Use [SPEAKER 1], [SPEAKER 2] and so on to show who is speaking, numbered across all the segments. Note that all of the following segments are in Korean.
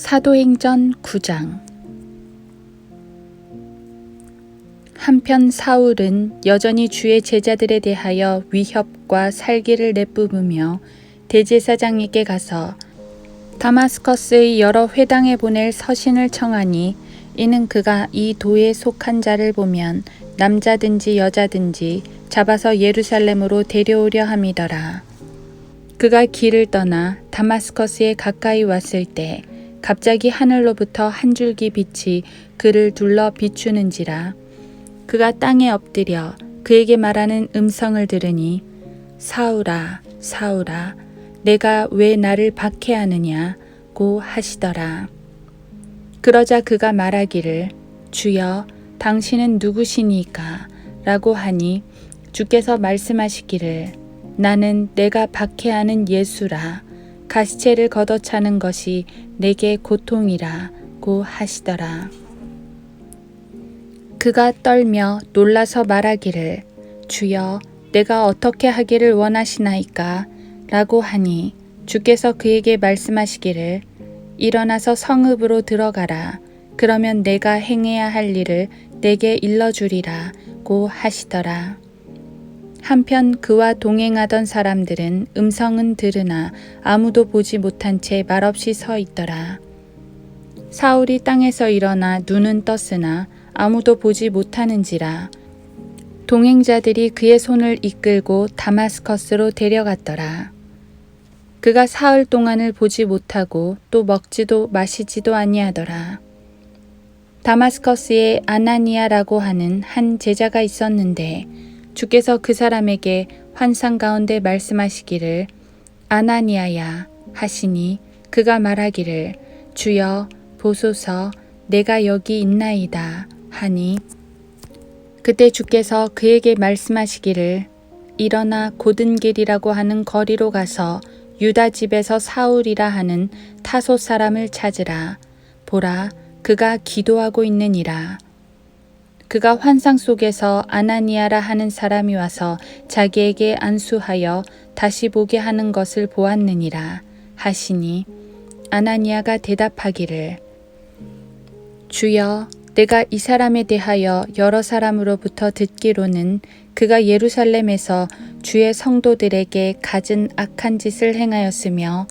[SPEAKER 1] 사도행전 9장. 한편 사울은 여전히 주의 제자들에 대하여 위협과 살기를 내뿜으며 대제사장에게 가서 다마스커스의 여러 회당에 보낼 서신을 청하니, 이는 그가 이 도에 속한 자를 보면 남자든지 여자든지 잡아서 예루살렘으로 데려오려 함이더라. 그가 길을 떠나 다마스커스에 가까이 왔을 때 갑자기 하늘로부터 한 줄기 빛이 그를 둘러 비추는지라. 그가 땅에 엎드려 그에게 말하는 음성을 들으니, 사울아, 사울아, 내가 왜 나를 박해하느냐고 하시더라. 그러자 그가 말하기를, 주여, 당신은 누구시니까? 라고 하니 주께서 말씀하시기를, 나는 내가 박해하는 예수라. 가시체를 걷어차는 것이 내게 고통이라고 하시더라. 그가 떨며 놀라서 말하기를, 주여, 내가 어떻게 하기를 원하시나이까? 라고 하니 주께서 그에게 말씀하시기를, 일어나서 성읍으로 들어가라. 그러면 내가 행해야 할 일을 내게 일러주리라고 하시더라. 한편 그와 동행하던 사람들은 음성은 들으나 아무도 보지 못한 채 말없이 서 있더라. 사울이 땅에서 일어나 눈은 떴으나 아무도 보지 못하는지라. 동행자들이 그의 손을 이끌고 다마스커스로 데려갔더라. 그가 사흘 동안을 보지 못하고 또 먹지도 마시지도 아니하더라. 다마스커스에 아나니아라고 하는 한 제자가 있었는데 주께서 그 사람에게 환상 가운데 말씀하시기를, 아나니아야 하시니 그가 말하기를, 주여 보소서, 내가 여기 있나이다 하니, 그때 주께서 그에게 말씀하시기를, 일어나 고든길이라고 하는 거리로 가서 유다 집에서 사울이라 하는 타소 사람을 찾으라. 보라, 그가 기도하고 있느니라. 그가 환상 속에서 아나니아라 하는 사람이 와서 자기에게 안수하여 다시 보게 하는 것을 보았느니라 하시니, 아나니아가 대답하기를, 주여, 내가 이 사람에 대하여 여러 사람으로부터 듣기로는 그가 예루살렘에서 주의 성도들에게 갖은 악한 짓을 행하였으며,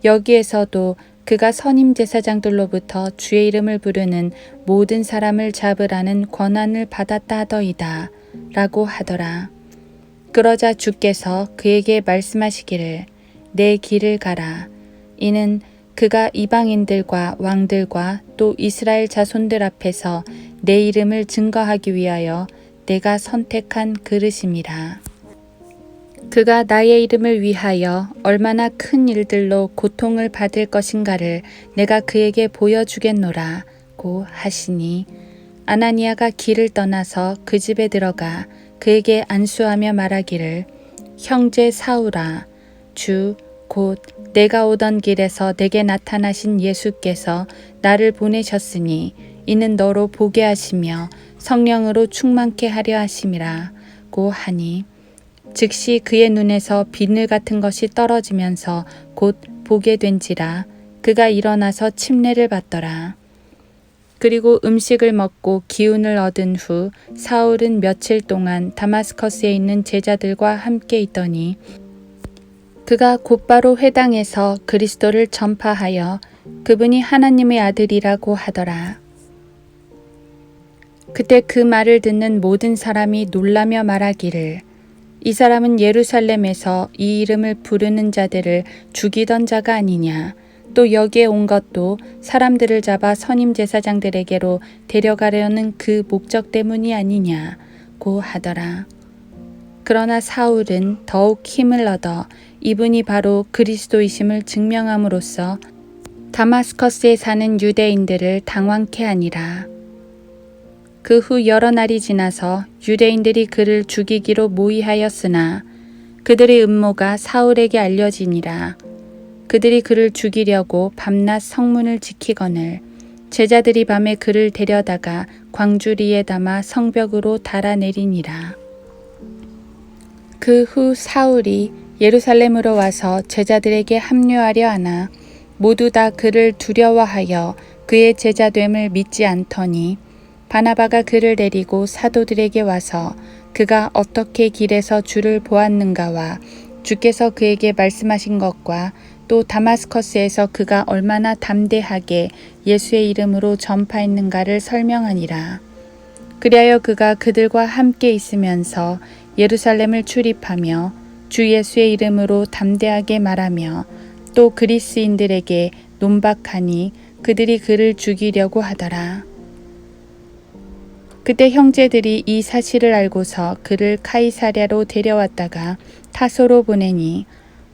[SPEAKER 1] 여기에서도 그가 선임 제사장들로부터 주의 이름을 부르는 모든 사람을 잡으라는 권한을 받았다 하더이다 라고 하더라. 그러자 주께서 그에게 말씀하시기를, 내 길을 가라. 이는 그가 이방인들과 왕들과 또 이스라엘 자손들 앞에서 내 이름을 증거하기 위하여 내가 선택한 그릇임이라. 그가 나의 이름을 위하여 얼마나 큰 일들로 고통을 받을 것인가를 내가 그에게 보여주겠노라고 하시니, 아나니아가 길을 떠나서 그 집에 들어가 그에게 안수하며 말하기를, 형제 사울아, 주 곧 내가 오던 길에서 내게 나타나신 예수께서 나를 보내셨으니 이는 너로 보게 하시며 성령으로 충만케 하려 하심이라고 하니, 즉시 그의 눈에서 비늘 같은 것이 떨어지면서 곧 보게 된지라. 그가 일어나서 침례를 받더라. 그리고 음식을 먹고 기운을 얻은 후 사울은 며칠 동안 다마스커스에 있는 제자들과 함께 있더니, 그가 곧바로 회당에서 그리스도를 전파하여 그분이 하나님의 아들이라고 하더라. 그때 그 말을 듣는 모든 사람이 놀라며 말하기를, 이 사람은 예루살렘에서 이 이름을 부르는 자들을 죽이던 자가 아니냐. 또 여기에 온 것도 사람들을 잡아 선임 제사장들에게로 데려가려는 그 목적 때문이 아니냐고 하더라. 그러나 사울은 더욱 힘을 얻어 이분이 바로 그리스도이심을 증명함으로써 다마스커스에 사는 유대인들을 당황케 하니라. 그 후 여러 날이 지나서 유대인들이 그를 죽이기로 모의하였으나 그들의 음모가 사울에게 알려지니라. 그들이 그를 죽이려고 밤낮 성문을 지키거늘 제자들이 밤에 그를 데려다가 광주리에 담아 성벽으로 달아내리니라. 그 후 사울이 예루살렘으로 와서 제자들에게 합류하려 하나 모두 다 그를 두려워하여 그의 제자됨을 믿지 않더니 바나바가 그를 데리고 사도들에게 와서 그가 어떻게 길에서 주를 보았는가와 주께서 그에게 말씀하신 것과 또 다마스커스에서 그가 얼마나 담대하게 예수의 이름으로 전파했는가를 설명하니라. 그리하여 그가 그들과 함께 있으면서 예루살렘을 출입하며 주 예수의 이름으로 담대하게 말하며 또 그리스인들에게 논박하니 그들이 그를 죽이려고 하더라. 그때 형제들이 이 사실을 알고서 그를 카이사랴로 데려왔다가 타소로 보내니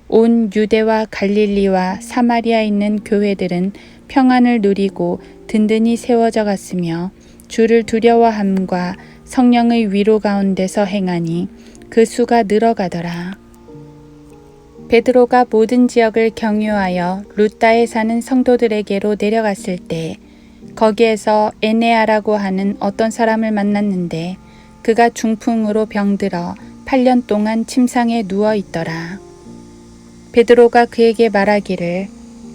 [SPEAKER 1] 온 유대와 갈릴리와 사마리아에 있는 교회들은 평안을 누리고 든든히 세워져 갔으며 주를 두려워함과 성령의 위로 가운데서 행하니 그 수가 늘어가더라. 베드로가 모든 지역을 경유하여 루다에 사는 성도들에게로 내려갔을 때 거기에서 에네아라고 하는 어떤 사람을 만났는데 그가 중풍으로 병들어 8년 동안 침상에 누워 있더라. 베드로가 그에게 말하기를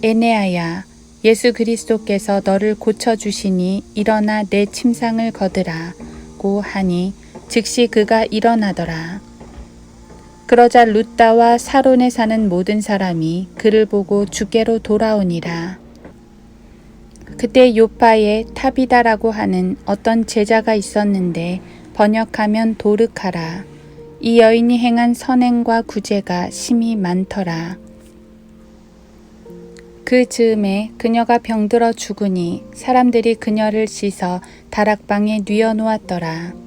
[SPEAKER 1] 에네아야 예수 그리스도께서 너를 고쳐주시니 일어나 내 침상을 거두라고 하니 즉시 그가 일어나더라. 그러자 루다와 사론에 사는 모든 사람이 그를 보고 주께로 돌아오니라. 그때 요파에 타비다라고 하는 어떤 제자가 있었는데 번역하면 도르카라. 이 여인이 행한 선행과 구제가 심히 많더라. 그 즈음에 그녀가 병들어 죽으니 사람들이 그녀를 씻어 다락방에 뉘어 놓았더라.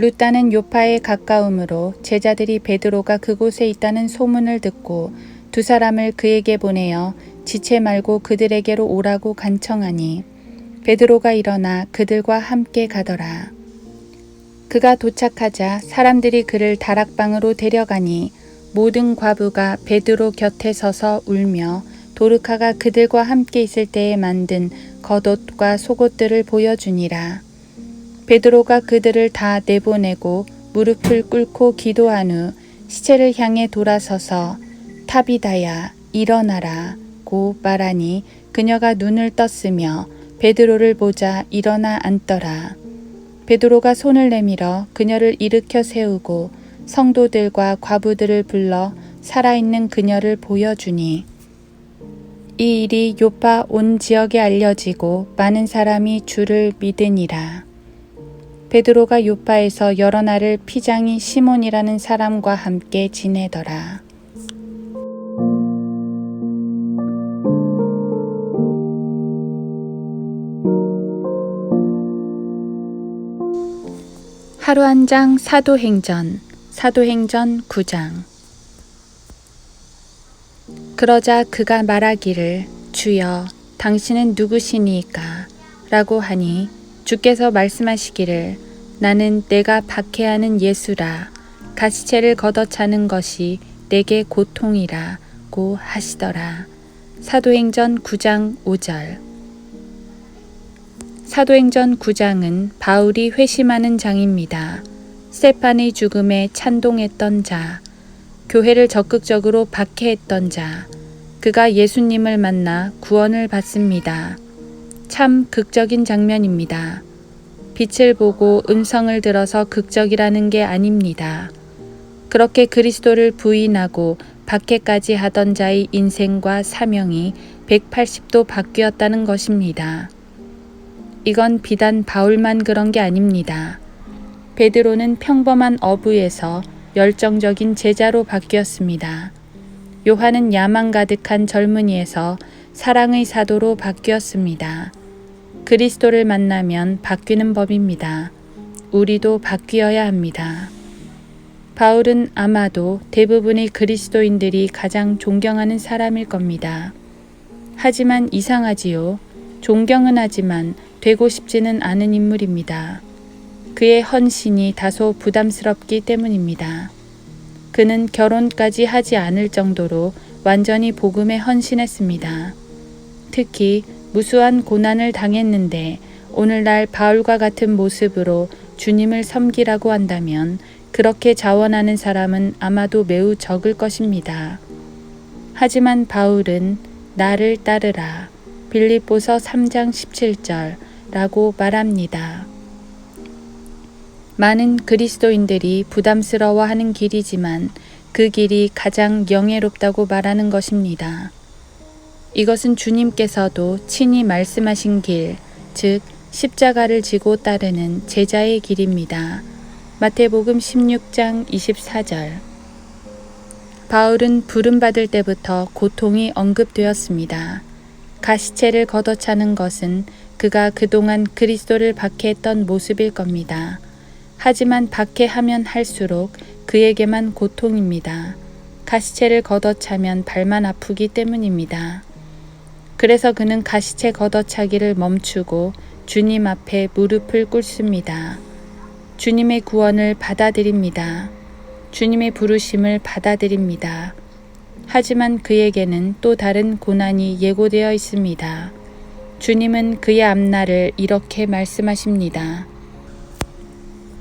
[SPEAKER 1] 루다는 요파에 가까우므로 제자들이 베드로가 그곳에 있다는 소문을 듣고 두 사람을 그에게 보내어 지체 말고 그들에게로 오라고 간청하니 베드로가 일어나 그들과 함께 가더라. 그가 도착하자 사람들이 그를 다락방으로 데려가니 모든 과부가 베드로 곁에 서서 울며 도르카가 그들과 함께 있을 때에 만든 겉옷과 속옷들을 보여주니라. 베드로가 그들을 다 내보내고 무릎을 꿇고 기도한 후 시체를 향해 돌아서서 타비다야 일어나라 고 말하니 그녀가 눈을 떴으며 베드로를 보자 일어나 앉더라. 베드로가 손을 내밀어 그녀를 일으켜 세우고 성도들과 과부들을 불러 살아있는 그녀를 보여주니 이 일이 요파 온 지역에 알려지고 많은 사람이 주를 믿으니라. 베드로가 요파에서 여러 날을 피장이 시몬이라는 사람과 함께 지내더라. 하루 한 장 사도행전 9장. 그러자 그가 말하기를 주여 당신은 누구시니까 라고 하니 주께서 말씀하시기를 나는 내가 박해하는 예수라. 가시체를 걷어차는 것이 내게 고통이라 고 하시더라. 사도행전 9장 5절. 사도행전 9장은 바울이 회심하는 장입니다. 스데반의 죽음에 찬동했던 자, 교회를 적극적으로 박해했던 자, 그가 예수님을 만나 구원을 받습니다. 참 극적인 장면입니다. 빛을 보고 음성을 들어서 극적이라는 게 아닙니다. 그렇게 그리스도를 부인하고 박해까지 하던 자의 인생과 사명이 180도 바뀌었다는 것입니다. 이건 비단 바울만 그런 게 아닙니다. 베드로는 평범한 어부에서 열정적인 제자로 바뀌었습니다. 요한은 야망 가득한 젊은이에서 사랑의 사도로 바뀌었습니다. 그리스도를 만나면 바뀌는 법입니다. 우리도 바뀌어야 합니다. 바울은 아마도 대부분의 그리스도인들이 가장 존경하는 사람일 겁니다. 하지만 이상하지요. 존경은 하지만 되고 싶지는 않은 인물입니다. 그의 헌신이 다소 부담스럽기 때문입니다. 그는 결혼까지 하지 않을 정도로 완전히 복음에 헌신했습니다. 특히 무수한 고난을 당했는데 오늘날 바울과 같은 모습으로 주님을 섬기라고 한다면 그렇게 자원하는 사람은 아마도 매우 적을 것입니다. 하지만 바울은 나를 따르라. 빌립보서 3장 17절라고 말합니다. 많은 그리스도인들이 부담스러워하는 길이지만 그 길이 가장 영예롭다고 말하는 것입니다. 이것은 주님께서도 친히 말씀하신 길, 즉 십자가를 지고 따르는 제자의 길입니다. 마태복음 16장 24절. 바울은 부름받을 때부터 고통이 언급되었습니다. 가시체를 걷어차는 것은 그가 그동안 그리스도를 박해했던 모습일 겁니다. 하지만 박해하면 할수록 그에게만 고통입니다. 가시체를 걷어차면 발만 아프기 때문입니다. 그래서 그는 가시체 걷어차기를 멈추고 주님 앞에 무릎을 꿇습니다. 주님의 구원을 받아들입니다. 주님의 부르심을 받아들입니다. 하지만 그에게는 또 다른 고난이 예고되어 있습니다. 주님은 그의 앞날을 이렇게 말씀하십니다.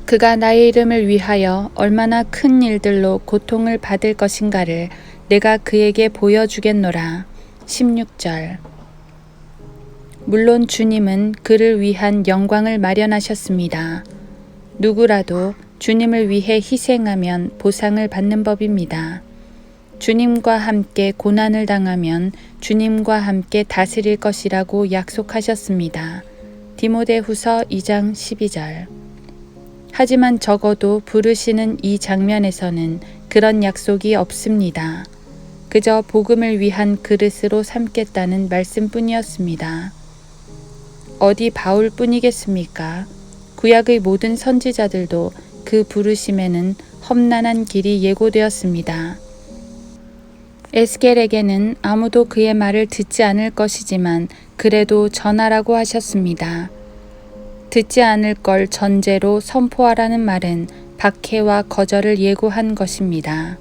[SPEAKER 1] 그가 나의 이름을 위하여 얼마나 큰 일들로 고통을 받을 것인가를 내가 그에게 보여주겠노라. 16절. 물론 주님은 그를 위한 영광을 마련하셨습니다. 누구라도 주님을 위해 희생하면 보상을 받는 법입니다. 주님과 함께 고난을 당하면 주님과 함께 다스릴 것이라고 약속하셨습니다. 디모데후서 2장 12절. 하지만 적어도 부르시는 이 장면에서는 그런 약속이 없습니다. 그저 복음을 위한 그릇으로 삼겠다는 말씀뿐이었습니다. 어디 바울뿐이겠습니까? 구약의 모든 선지자들도 그 부르심에는 험난한 길이 예고되었습니다. 에스겔에게는 아무도 그의 말을 듣지 않을 것이지만 그래도 전하라고 하셨습니다. 듣지 않을 걸 전제로 선포하라는 말은 박해와 거절을 예고한 것입니다.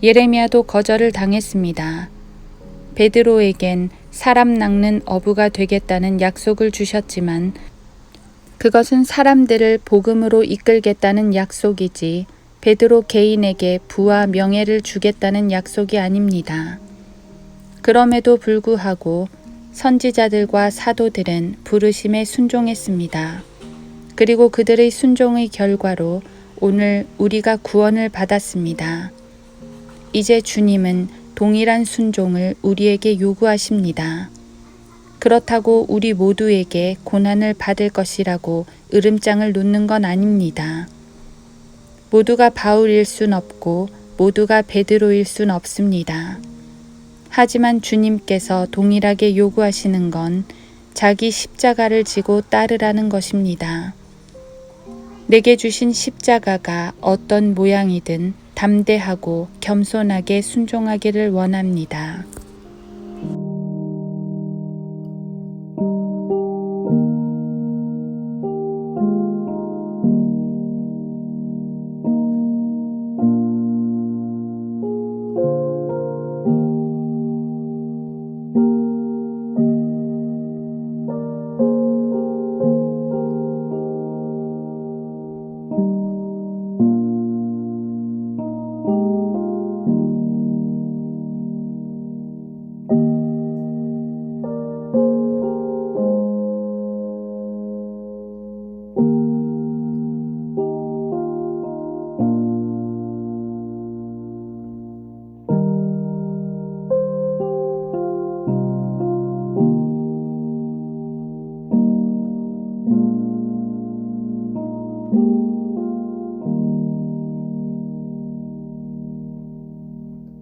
[SPEAKER 1] 예레미야도 거절을 당했습니다. 베드로에겐 사람 낚는 어부가 되겠다는 약속을 주셨지만 그것은 사람들을 복음으로 이끌겠다는 약속이지 베드로 개인에게 부와 명예를 주겠다는 약속이 아닙니다. 그럼에도 불구하고 선지자들과 사도들은 부르심에 순종했습니다. 그리고 그들의 순종의 결과로 오늘 우리가 구원을 받았습니다. 이제 주님은 동일한 순종을 우리에게 요구하십니다. 그렇다고 우리 모두에게 고난을 받을 것이라고 으름장을 놓는 건 아닙니다. 모두가 바울일 순 없고 모두가 베드로일 순 없습니다. 하지만 주님께서 동일하게 요구하시는 건 자기 십자가를 지고 따르라는 것입니다. 내게 주신 십자가가 어떤 모양이든 담대하고 겸손하게 순종하기를 원합니다.